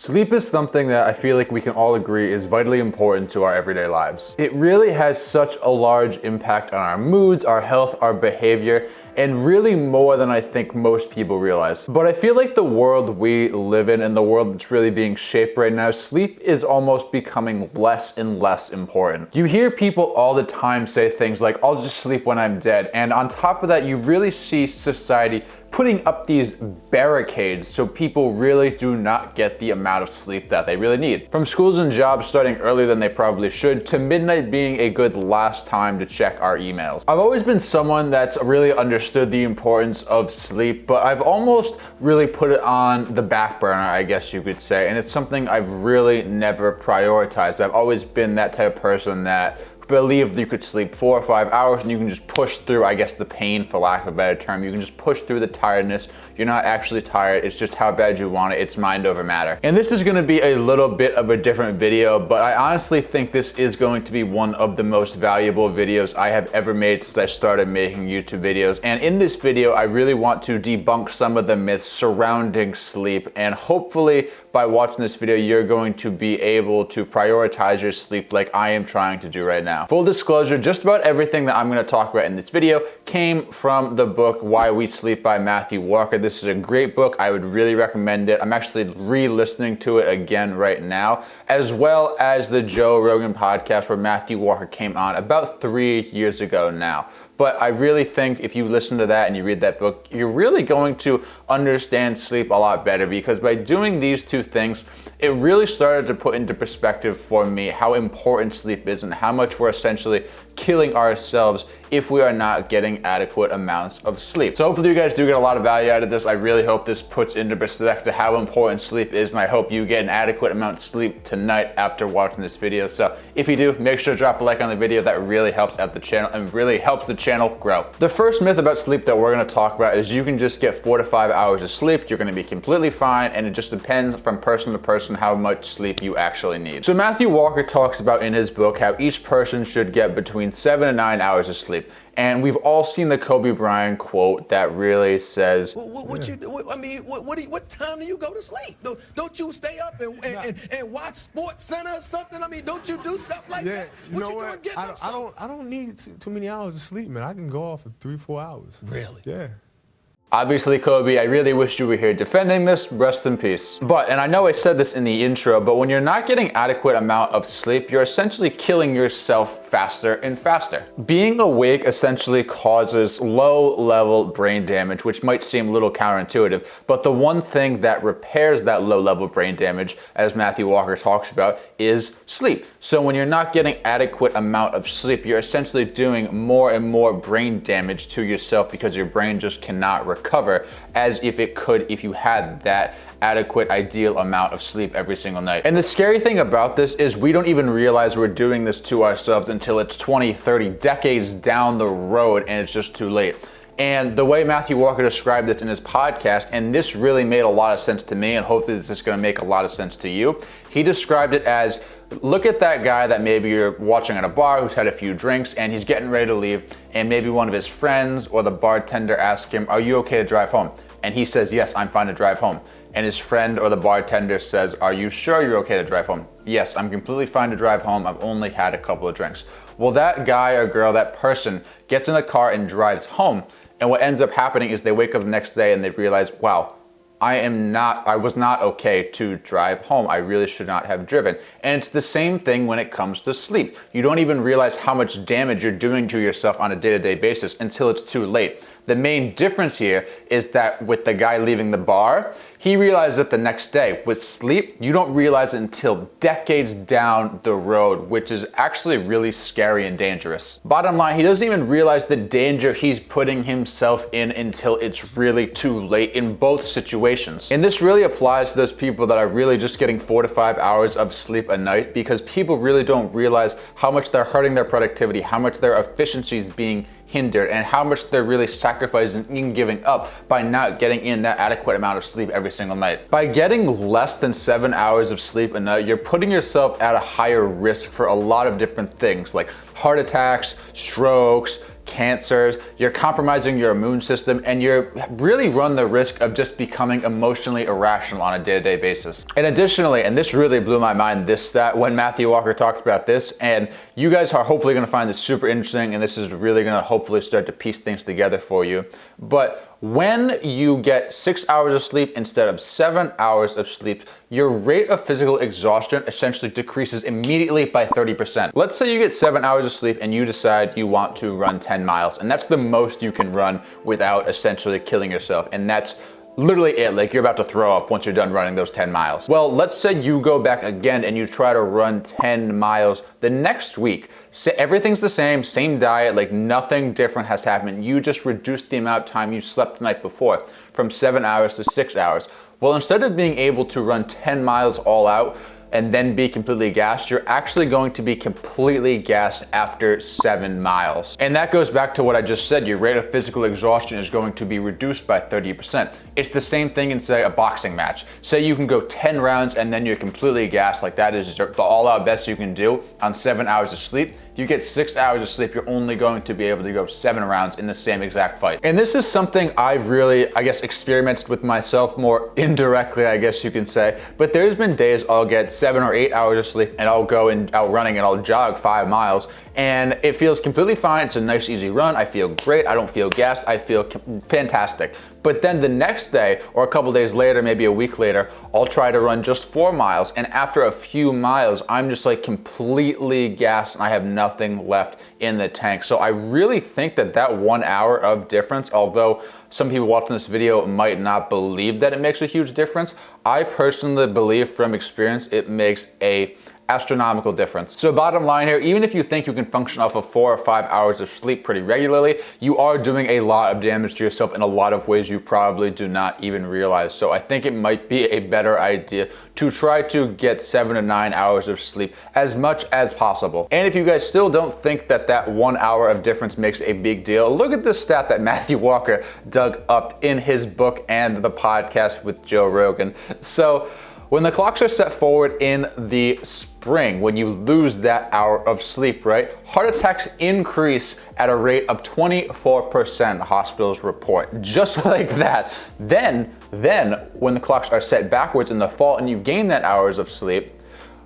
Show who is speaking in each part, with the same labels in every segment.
Speaker 1: Sleep is something that I feel like we can all agree is vitally important to our everyday lives. It really has such a large impact on our moods, our health, our behavior, and really more than I think most people realize. But I feel like the world we live in and the world that's really being shaped right now, sleep is almost becoming less and less important. You hear people all the time say things like, I'll just sleep when I'm dead. And on top of that, you really see society putting up these barricades so people really do not get the amount of sleep that they really need. From schools and jobs starting earlier than they probably should, to midnight being a good last time to check our emails. I've always been someone that's really understood the importance of sleep, but I've almost really put it on the back burner, I guess you could say, and it's something I've really never prioritized. I've always been that type of person that believed you could sleep 4 or 5 hours and you can just push through, I guess, the pain, for lack of a better term. You can just push through the tiredness. You're not actually tired, it's just how bad you want it. It's mind over matter. And this is gonna be a little bit of a different video, but I honestly think this is going to be one of the most valuable videos I have ever made since I started making YouTube videos. And in this video, I really want to debunk some of the myths surrounding sleep, and hopefully by watching this video, you're going to be able to prioritize your sleep like I am trying to do right now. Full disclosure, just about everything that I'm gonna talk about in this video came from the book Why We Sleep by Matthew Walker. This is a great book. I would really recommend it. I'm actually re-listening to it again right now, as well as the Joe Rogan podcast where Matthew Walker came on about 3 years ago now. But I really think if you listen to that and you read that book, you're really going to understand sleep a lot better, because by doing these two things, it really started to put into perspective for me how important sleep is and how much we're essentially killing ourselves if we are not getting adequate amounts of sleep. So hopefully you guys do get a lot of value out of this. I really hope this puts into perspective how important sleep is, and I hope you get an adequate amount of sleep tonight after watching this video. So if you do, make sure to drop a like on the video. That really helps out the channel and really helps the channel grow. The first myth about sleep that we're gonna talk about is you can just get 4 to 5 hours of sleep. You're gonna be completely fine, and it just depends from person to person how much sleep you actually need. So Matthew Walker talks about in his book how each person should get between 7 and 9 hours of sleep. And we've all seen the Kobe Bryant quote that really says,
Speaker 2: what time do you go to sleep? Don't you stay up and watch Sports Center or something? I mean, don't you do stuff like that?
Speaker 3: You know what? I don't need too many hours of sleep, man. I can go off for 3-4 hours.
Speaker 2: Really?
Speaker 3: Yeah.
Speaker 1: obviously, Kobe, I really wish you were here defending this. Rest in peace. But, and I know I said this in the intro, but when you're not getting adequate amount of sleep, you're essentially killing yourself faster and faster. Being awake essentially causes low-level brain damage, which might seem a little counterintuitive, but the one thing that repairs that low-level brain damage, as Matthew Walker talks about, is sleep. So when you're not getting adequate amount of sleep, you're essentially doing more and more brain damage to yourself because your brain just cannot recover as if it could if you had that adequate, ideal amount of sleep every single night. And the scary thing about this is we don't even realize we're doing this to ourselves until it's 20, 30 decades down the road and it's just too late. And the way Matthew Walker described this in his podcast, and this really made a lot of sense to me, and hopefully this is gonna make a lot of sense to you. He described it as, look at that guy that maybe you're watching at a bar who's had a few drinks and he's getting ready to leave, and maybe one of his friends or the bartender asks him, are you okay to drive home? And he says, yes, I'm fine to drive home. And his friend or the bartender says, are you sure you're okay to drive home? Yes, I'm completely fine to drive home. I've only had a couple of drinks. Well, that guy or girl, that person gets in the car and drives home. And what ends up happening is they wake up the next day and they realize, wow, I was not okay to drive home. I really should not have driven. And it's the same thing when it comes to sleep. You don't even realize how much damage you're doing to yourself on a day-to-day basis until it's too late. The main difference here is that with the guy leaving the bar, he realized it the next day. With sleep, you don't realize it until decades down the road, which is actually really scary and dangerous. Bottom line, he doesn't even realize the danger he's putting himself in until it's really too late in both situations. And this really applies to those people that are really just getting 4 to 5 hours of sleep a night, because people really don't realize how much they're hurting their productivity, how much their efficiency is being hindered, and how much they're really sacrificing and giving up by not getting in that adequate amount of sleep every single night. By getting less than 7 hours of sleep a night, you're putting yourself at a higher risk for a lot of different things like heart attacks, strokes, cancers, you're compromising your immune system, and you really run the risk of just becoming emotionally irrational on a day-to-day basis. And additionally, and this really blew my mind, this stat when Matthew Walker talked about this, and you guys are hopefully gonna find this super interesting, and this is really gonna hopefully start to piece things together for you. But when you get 6 hours of sleep instead of 7 hours of sleep, your rate of physical exhaustion essentially decreases immediately by 30%. Let's say you get 7 hours of sleep and you decide you want to run 10 miles, and that's the most you can run without essentially killing yourself. And that's literally it, like you're about to throw up once you're done running those 10 miles. Well, let's say you go back again and you try to run 10 miles the next week. So everything's the same diet, like nothing different has happened. You just reduced the amount of time you slept the night before from 7 hours to 6 hours. Well, instead of being able to run 10 miles all out and then be completely gassed, you're actually going to be completely gassed after 7 miles. And that goes back to what I just said, your rate of physical exhaustion is going to be reduced by 30%. It's the same thing in, say, a boxing match. Say you can go 10 rounds and then you're completely gassed, like that is the all-out best you can do on 7 hours of sleep. If you get 6 hours of sleep, you're only going to be able to go 7 rounds in the same exact fight. And this is something I've really, I guess, experimented with myself more indirectly, I guess you can say. But there's been days I'll get 7 or 8 hours of sleep and I'll go out running and I'll jog 5 miles and it feels completely fine. It's a nice, easy run. I feel great. I don't feel gassed. I feel fantastic. But then the next day or a couple days later, maybe a week later, I'll try to run just 4 miles. And after a few miles, I'm just like completely gassed and I have nothing left in the tank. So I really think that 1 hour of difference, although some people watching this video might not believe that it makes a huge difference, I personally believe from experience it makes a astronomical difference. So bottom line here, even if you think you can function off of 4 or 5 hours of sleep pretty regularly, you are doing a lot of damage to yourself in a lot of ways you probably do not even realize. So I think it might be a better idea to try to get 7 to 9 hours of sleep as much as possible. And if you guys still don't think that 1 hour of difference makes a big deal, look at this stat that Matthew Walker dug up in his book and the podcast with Joe Rogan. So when the clocks are set forward in the spring, when you lose that hour of sleep, right, heart attacks increase at a rate of 24%, hospitals report, just like that. Then when the clocks are set backwards in the fall and you gain that hours of sleep,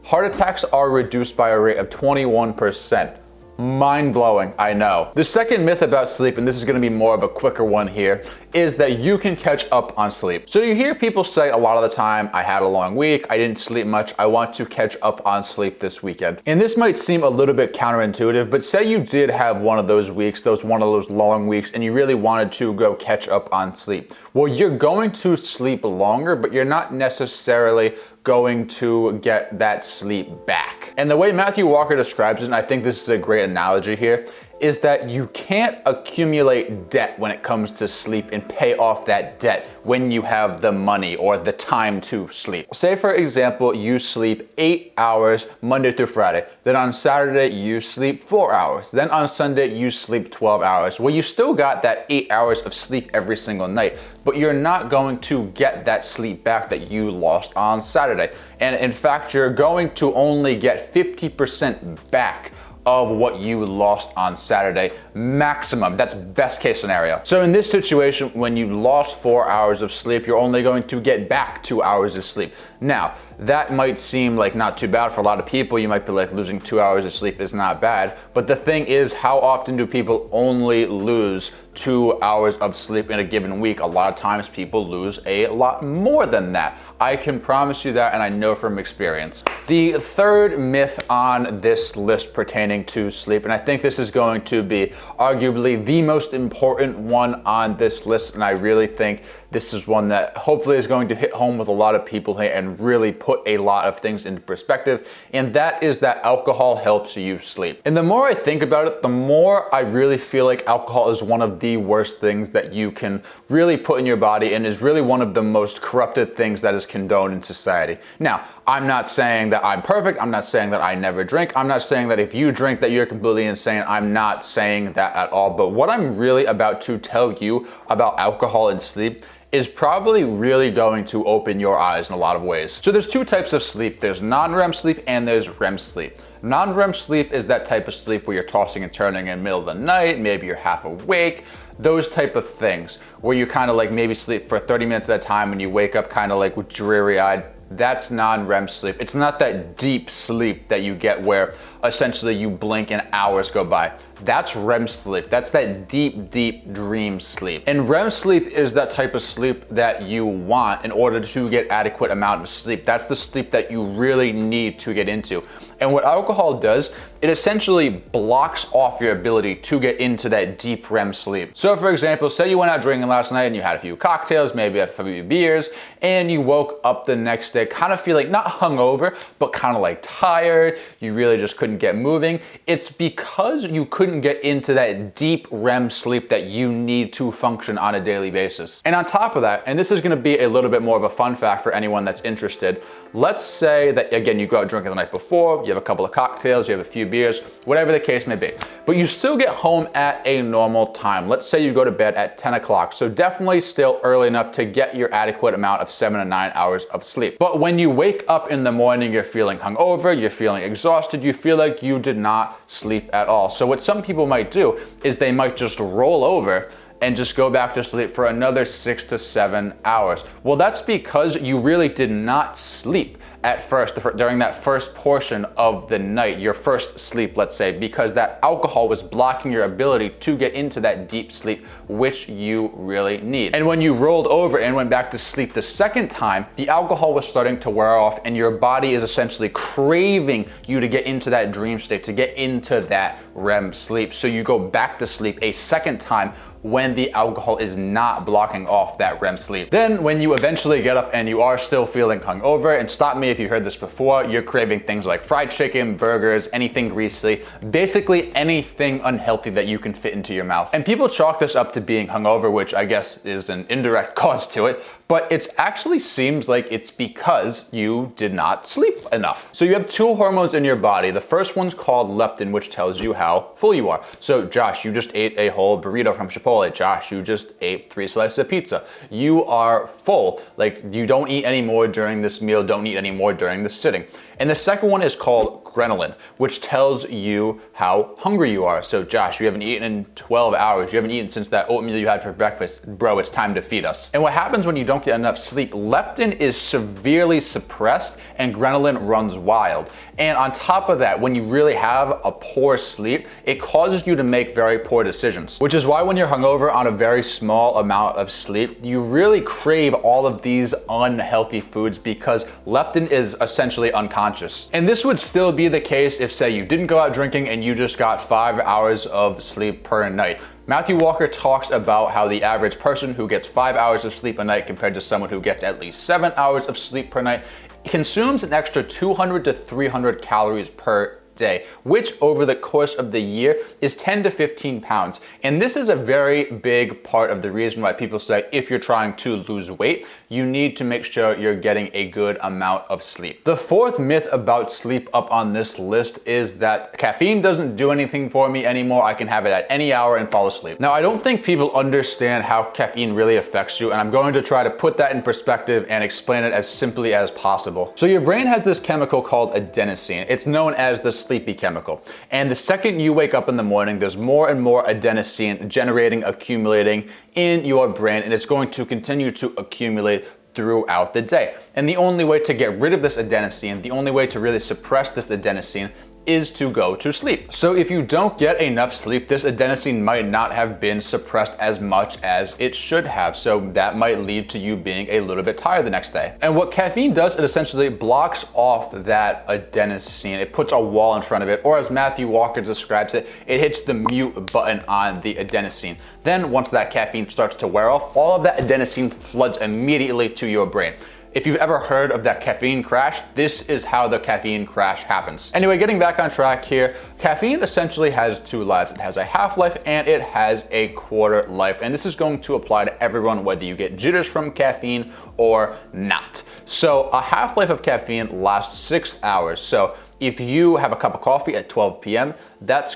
Speaker 1: heart attacks are reduced by a rate of 21%. Mind-blowing, I know. The second myth about sleep, and this is going to be more of a quicker one here, is that you can catch up on sleep. So you hear people say a lot of the time, I had a long week, I didn't sleep much, I want to catch up on sleep this weekend. And this might seem a little bit counterintuitive, but say you did have one of those weeks, one of those long weeks, and you really wanted to go catch up on sleep. Well, you're going to sleep longer, but you're not necessarily going to get that sleep back. And the way Matthew Walker describes it, and I think this is a great analogy here, is that you can't accumulate debt when it comes to sleep and pay off that debt when you have the money or the time to sleep. Say for example, you sleep 8 hours Monday through Friday. Then on Saturday, you sleep 4 hours. Then on Sunday, you sleep 12 hours. Well, you still got that 8 hours of sleep every single night, but you're not going to get that sleep back that you lost on Saturday. And in fact, you're going to only get 50% back of what you lost on Saturday, maximum. That's best case scenario. So in this situation, when you lost 4 hours of sleep, you're only going to get back 2 hours of sleep. Now, that might seem like not too bad for a lot of people. You might be like, losing 2 hours of sleep is not bad. But the thing is, how often do people only lose 2 hours of sleep in a given week? A lot of times people lose a lot more than that. I can promise you that, and I know from experience. The third myth on this list pertaining to sleep, and I think this is going to be arguably the most important one on this list, and I really think this is one that hopefully is going to hit home with a lot of people here and really put a lot of things into perspective, and that is that alcohol helps you sleep. And the more I think about it, the more I really feel like alcohol is one of the worst things that you can really put in your body and is really one of the most corrupted things that is condoned in society. Now, I'm not saying that I'm perfect. I'm not saying that I never drink. I'm not saying that if you drink that you're completely insane. I'm not saying that at all. But what I'm really about to tell you about alcohol and sleep is probably really going to open your eyes in a lot of ways. So there's two types of sleep. There's non-REM sleep and there's REM sleep. Non-REM sleep is that type of sleep where you're tossing and turning in the middle of the night, maybe you're half awake, those type of things, where you kind of like maybe sleep for 30 minutes at a time and you wake up kind of like with dreary-eyed. That's non-REM sleep. It's not that deep sleep that you get where essentially you blink and hours go by. That's REM sleep. That's that deep, deep dream sleep. And REM sleep is that type of sleep that you want in order to get adequate amount of sleep. That's the sleep that you really need to get into. And what alcohol does, it essentially blocks off your ability to get into that deep REM sleep. So for example, say you went out drinking last night and you had a few cocktails, maybe a few beers, and you woke up the next day kind of feeling not hungover, but kind of like tired. You really just couldn't get moving. It's because you couldn't get into that deep REM sleep that you need to function on a daily basis. And on top of that, and this is going to be a little bit more of a fun fact for anyone that's interested, let's say that, again, you go out drinking the night before, you have a couple of cocktails, you have a few beers, whatever the case may be, but you still get home at a normal time. Let's say you go to bed at 10 o'clock, so definitely still early enough to get your adequate amount of 7 to 9 hours of sleep. But when you wake up in the morning, you're feeling hungover, you're feeling exhausted, you feel like you did not sleep at all. So what some people might do is they might just roll over and just go back to sleep for another 6 to 7 hours. Well, that's because you really did not sleep at first, during that first portion of the night, your first sleep, let's say, because that alcohol was blocking your ability to get into that deep sleep, which you really need. And when you rolled over and went back to sleep the second time, the alcohol was starting to wear off and your body is essentially craving you to get into that dream state, to get into that REM sleep. So you go back to sleep a second time when the alcohol is not blocking off that REM sleep. Then when you eventually get up and you are still feeling hungover, and stop me if you heard this before, you're craving things like fried chicken, burgers, anything greasy, basically anything unhealthy that you can fit into your mouth. And people chalk this up to being hungover, which I guess is an indirect cause to it, but it actually seems like it's because you did not sleep enough. So you have two hormones in your body. The first one's called leptin, which tells you how full you are. So Josh, you just ate a whole burrito from Chipotle. Josh, you just ate 3 slices of pizza. You are full. Like, you don't eat any more during this meal, don't eat any more during the sitting. And the second one is called ghrelin, which tells you how hungry you are. So Josh, you haven't eaten in 12 hours. You haven't eaten since that oatmeal you had for breakfast. Bro, it's time to feed us. And what happens when you don't get enough sleep, leptin is severely suppressed and ghrelin runs wild. And on top of that, when you really have a poor sleep, it causes you to make very poor decisions, which is why when you're hungover on a very small amount of sleep, you really crave all of these unhealthy foods because leptin is essentially unconscious. And this would still be the case if, say, you didn't go out drinking and you just got 5 hours of sleep per night. Matthew Walker talks about how the average person who gets 5 hours of sleep a night compared to someone who gets at least 7 hours of sleep per night consumes an extra 200 to 300 calories per day, which over the course of the year is 10 to 15 pounds. And this is a very big part of the reason why people say if you're trying to lose weight, you need to make sure you're getting a good amount of sleep. The fourth myth about sleep up on this list is that caffeine doesn't do anything for me anymore. I can have it at any hour and fall asleep. Now, I don't think people understand how caffeine really affects you, and I'm going to try to put that in perspective and explain it as simply as possible. So your brain has this chemical called adenosine. It's known as the sleepy chemical. And the second you wake up in the morning, there's more and more adenosine generating, accumulating in your brain, and it's going to continue to accumulate throughout the day. And the only way to get rid of this adenosine, the only way to really suppress this adenosine is to go to sleep. So if you don't get enough sleep, this adenosine might not have been suppressed as much as it should have. So that might lead to you being a little bit tired the next day. And what caffeine does, it essentially blocks off that adenosine. It puts a wall in front of it, or as Matthew Walker describes it, it hits the mute button on the adenosine. Then once that caffeine starts to wear off, all of that adenosine floods immediately to your brain. If you've ever heard of that caffeine crash, this is how the caffeine crash happens. Anyway, getting back on track here, caffeine essentially has 2 lives. It has a half-life and it has a quarter life. And this is going to apply to everyone, whether you get jitters from caffeine or not. So a half-life of caffeine lasts 6 hours. So if you have a cup of coffee at 12 p.m., that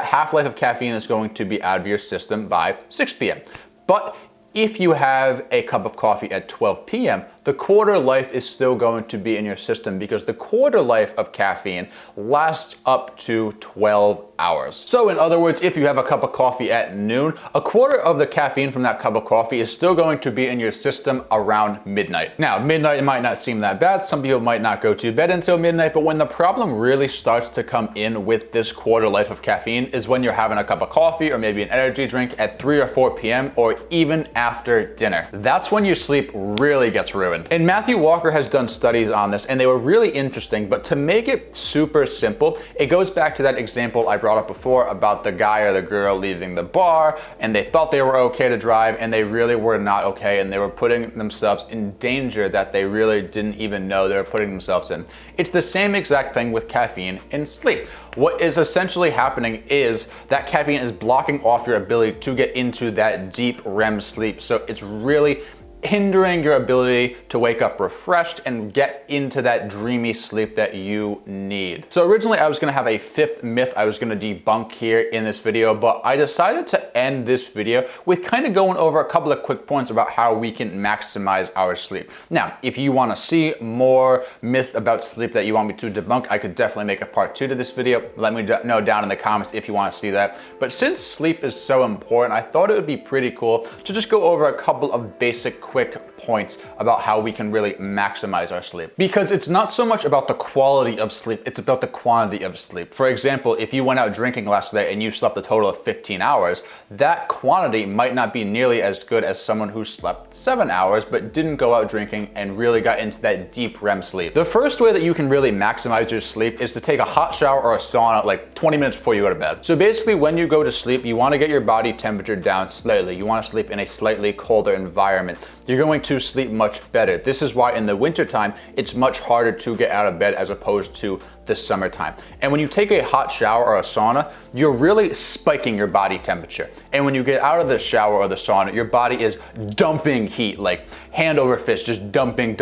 Speaker 1: half-life of caffeine is going to be out of your system by 6 p.m. But if you have a cup of coffee at 12 p.m., the quarter life is still going to be in your system because the quarter life of caffeine lasts up to 12 hours. So in other words, if you have a cup of coffee at noon, a quarter of the caffeine from that cup of coffee is still going to be in your system around midnight. Now, midnight might not seem that bad. Some people might not go to bed until midnight, but when the problem really starts to come in with this quarter life of caffeine is when you're having a cup of coffee or maybe an energy drink at 3 or 4 p.m. or even after dinner. That's when your sleep really gets ruined. And Matthew Walker has done studies on this and they were really interesting, but to make it super simple, it goes back to that example I brought up before about the guy or the girl leaving the bar and they thought they were okay to drive and they really were not okay and they were putting themselves in danger that they really didn't even know they were putting themselves in. It's the same exact thing with caffeine and sleep. What is essentially happening is that caffeine is blocking off your ability to get into that deep REM sleep. So it's really hindering your ability to wake up refreshed and get into that dreamy sleep that you need. So originally I was gonna have a fifth myth I was gonna debunk here in this video, but I decided to end this video with kind of going over a couple of quick points about how we can maximize our sleep. Now, if you wanna see more myths about sleep that you want me to debunk, I could definitely make a part 2 to this video. Let me know down in the comments if you wanna see that. But since sleep is so important, I thought it would be pretty cool to just go over a couple of basic quick points about how we can really maximize our sleep. Because it's not so much about the quality of sleep, it's about the quantity of sleep. For example, if you went out drinking last night and you slept a total of 15 hours, that quantity might not be nearly as good as someone who slept 7 hours but didn't go out drinking and really got into that deep REM sleep. The first way that you can really maximize your sleep is to take a hot shower or a sauna like 20 minutes before you go to bed. So basically when you go to sleep, you want to get your body temperature down slightly. You want to sleep in a slightly colder environment. You're going to sleep much better. This is why in the wintertime, it's much harder to get out of bed as opposed to the summertime. And when you take a hot shower or a sauna, you're really spiking your body temperature. And when you get out of the shower or the sauna, your body is dumping heat, like hand over fist, just dumping.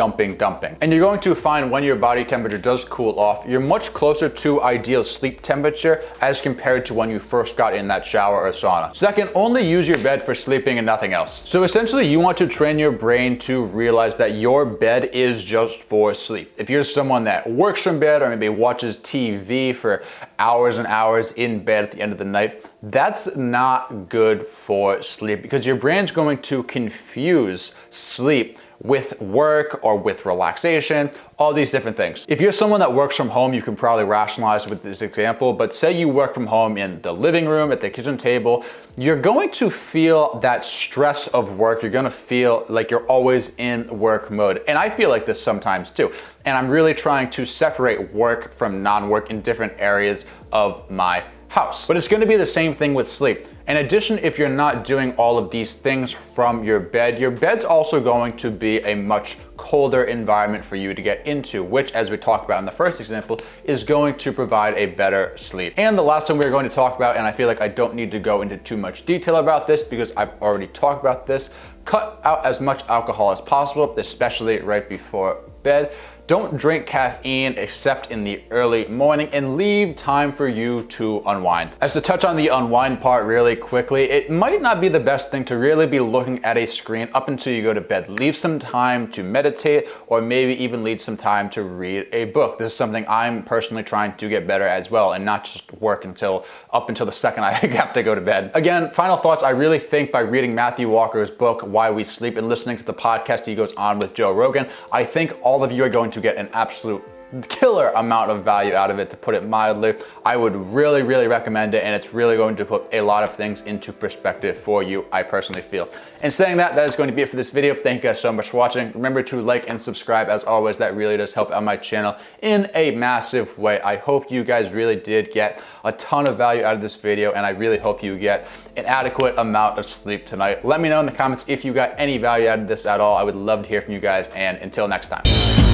Speaker 1: And you're going to find when your body temperature does cool off, you're much closer to ideal sleep temperature as compared to when you first got in that shower or sauna. Second, only use your bed for sleeping and nothing else. So essentially you want to train your brain to realize that your bed is just for sleep. If you're someone that works from bed or maybe watches TV for hours and hours in bed at the end of the night, that's not good for sleep because your brain's going to confuse sleep with work or with relaxation, all these different things. If you're someone that works from home, you can probably rationalize with this example, but say you work from home in the living room, at the kitchen table, you're going to feel that stress of work. You're gonna feel like you're always in work mode. And I feel like this sometimes too. And I'm really trying to separate work from non-work in different areas of my house. But it's gonna be the same thing with sleep. In addition, if you're not doing all of these things from your bed's also going to be a much colder environment for you to get into, which, as we talked about in the first example, is going to provide a better sleep. And the last one we're going to talk about, and I feel like I don't need to go into too much detail about this because I've already talked about this, cut out as much alcohol as possible, especially right before bed. Don't drink caffeine except in the early morning and leave time for you to unwind. As to touch on the unwind part really quickly, it might not be the best thing to really be looking at a screen up until you go to bed. Leave some time to meditate or maybe even leave some time to read a book. This is something I'm personally trying to get better as well and not just work up until the second I have to go to bed. Again, final thoughts, I really think by reading Matthew Walker's book, Why We Sleep, and listening to the podcast he goes on with Joe Rogan, I think all of you are going to get an absolute killer amount of value out of it, to put it mildly. I would really recommend it, and it's really going to put a lot of things into perspective for you, I personally feel. And saying that is going to be it for this video. Thank you guys so much for watching. Remember to like and subscribe as always. That really does help out my channel in a massive way. I hope you guys really did get a ton of value out of this video, and I really hope you get an adequate amount of sleep tonight. Let me know in the comments if you got any value out of this at all. I would love to hear from you guys, and until next time.